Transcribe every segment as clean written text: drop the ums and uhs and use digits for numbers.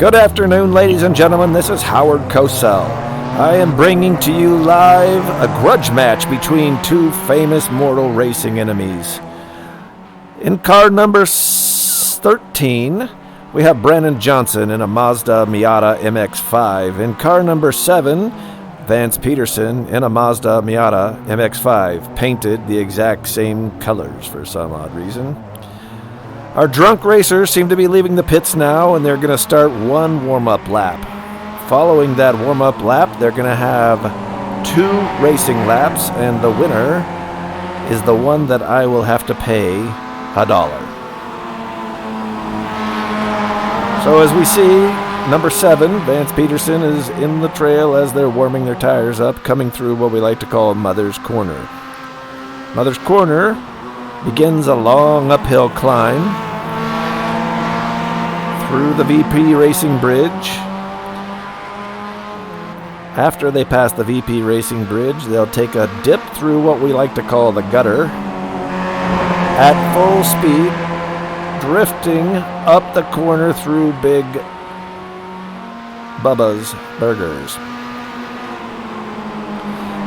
Good afternoon, ladies and gentlemen. This is Howard Cosell. I am bringing to you live a grudge match between two famous mortal racing enemies. In car number 13, we have Brannan Johnson in a Mazda Miata MX-5. In car number 7, Vance Peterson in a Mazda Miata MX-5, painted the exact same colors for some odd reason. Our drunk racers seem to be leaving the pits now, and they're going to start one warm-up lap. Following that warm-up lap, they're going to have 2 racing laps, and the winner is the one that I will have to pay $1. So as we see, number 7, Vance Peterson, is in the trail as they're warming their tires up, coming through what we like to call Mother's Corner. Mother's Corner begins a long uphill climb through the VP Racing Bridge. After they pass the VP Racing Bridge, they'll take a dip through what we like to call the gutter at full speed, drifting up the corner through Big Bubba's Burgers,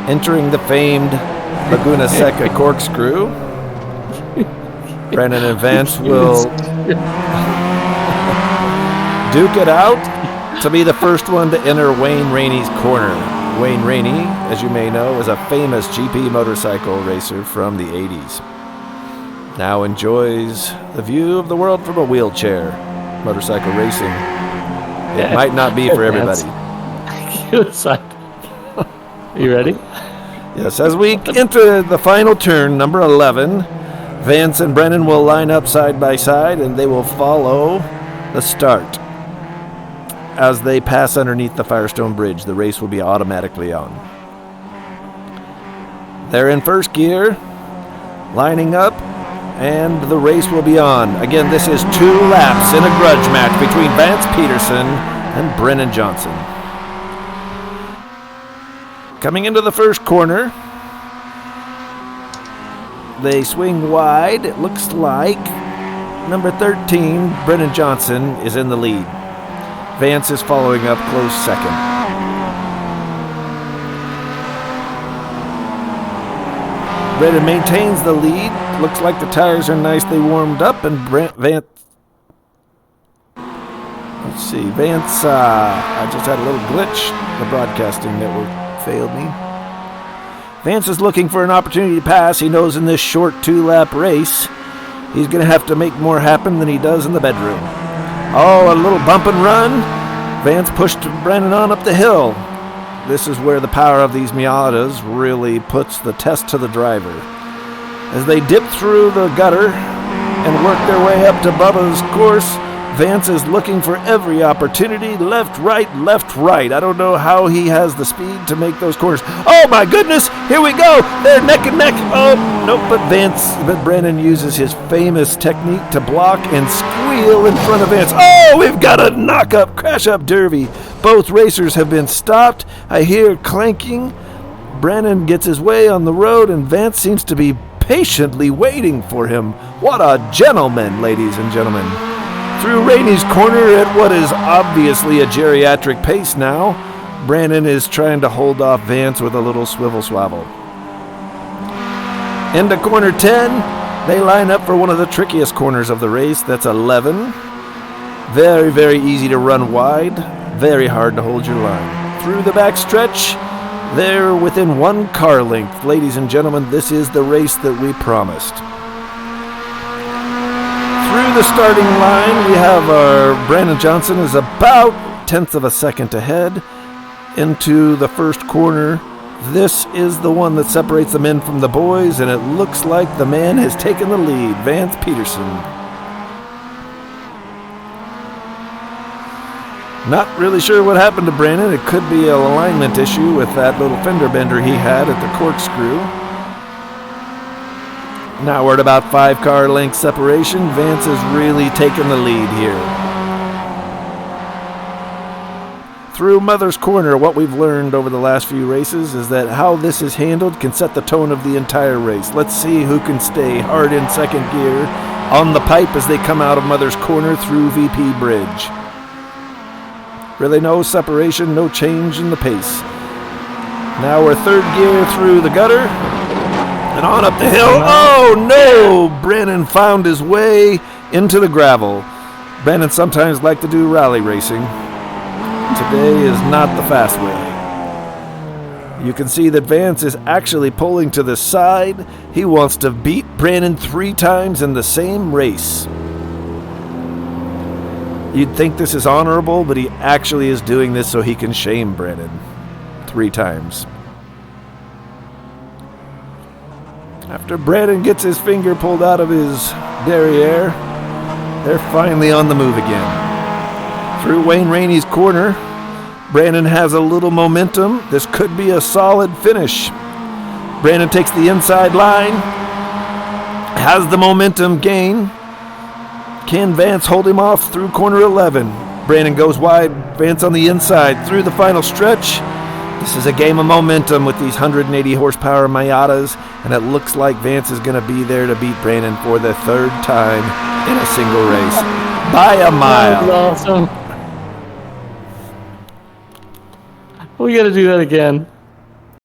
entering the famed Laguna Seca corkscrew. Brannan and Vance will duke it out to be the first one to enter Wayne Rainey's corner. Wayne Rainey, as you may know, is a famous GP motorcycle racer from the 80s. Now enjoys the view of the world from a wheelchair. Motorcycle racing. It might not be for everybody. Are you ready? Yes, as we enter the final turn, number 11, Vance and Brannan will line up side by side, and they will follow the start. As they pass underneath the Firestone Bridge, the race will be automatically on. They're in first gear, lining up, and the race will be on. Again, this is 2 laps in a grudge match between Vance Peterson and Brannan Johnson. Coming into the first corner, they swing wide. It looks like number 13, Brannan Johnson, is in the lead. Vance is following up close second. Brannan maintains the lead. Looks like the tires are nicely warmed up, and Vance... Let's see, Vance... I just had a little glitch. The broadcasting network failed me. Vance is looking for an opportunity to pass. He knows in this short 2-lap race, he's going to have to make more happen than he does in the bedroom. Oh, a little bump and run. Vance pushed Brannan on up the hill. This is where the power of these Miatas really puts the test to the driver. As they dip through the gutter and work their way up to Bubba's course, Vance is looking for every opportunity. Left, right. I don't know how he has the speed to make those corners. Oh my goodness, here we go. They're neck and neck. Oh, nope, but Brannan uses his famous technique to block and squeal in front of Vance. Oh, we've got a crash-up derby. Both racers have been stopped. I hear clanking. Brannan gets his way on the road, and Vance seems to be patiently waiting for him. What a gentleman, ladies and gentlemen. Through Rainey's corner at what is obviously a geriatric pace now, Brannan is trying to hold off Vance with a little swivel-swavel. Into corner 10, they line up for one of the trickiest corners of the race. That's 11. Very, very easy to run wide. Very hard to hold your line. Through the back stretch, they're within 1 car length. Ladies and gentlemen, this is the race that we promised. Through the starting line, we have our Brannan Johnson is about 1/10 of a second ahead. Into the first corner, this is the one that separates the men from the boys, and it looks like the man has taken the lead, Vance Peterson. Not really sure what happened to Brannan. It could be an alignment issue with that little fender bender he had at the corkscrew. Now we're at about 5 car length separation. Vance has really taken the lead here. Through Mother's Corner, what we've learned over the last few races is that how this is handled can set the tone of the entire race. Let's see who can stay hard in second gear on the pipe as they come out of Mother's Corner through VP Bridge. Really no separation, no change in the pace. Now we're third gear through the gutter and on up the hill. Oh no! Brannan found his way into the gravel. Brannan sometimes like to do rally racing. Today is not the fast way. You can see that Vance is actually pulling to the side. He wants to beat Brannan 3 times in the same race. You'd think this is honorable, but he actually is doing this so he can shame Brannan 3 times. After Brannan gets his finger pulled out of his derriere, they're finally on the move again. Through Wayne Rainey's corner, Brannan has a little momentum. This could be a solid finish. Brannan takes the inside line, has the momentum gain. Can Vance hold him off through corner 11? Brannan goes wide, Vance on the inside through the final stretch. This is a game of momentum with these 180 horsepower Miatas, and it looks like Vance is going to be there to beat Brannan for the 3rd time in a single race by a mile. That was awesome. We got to do that again.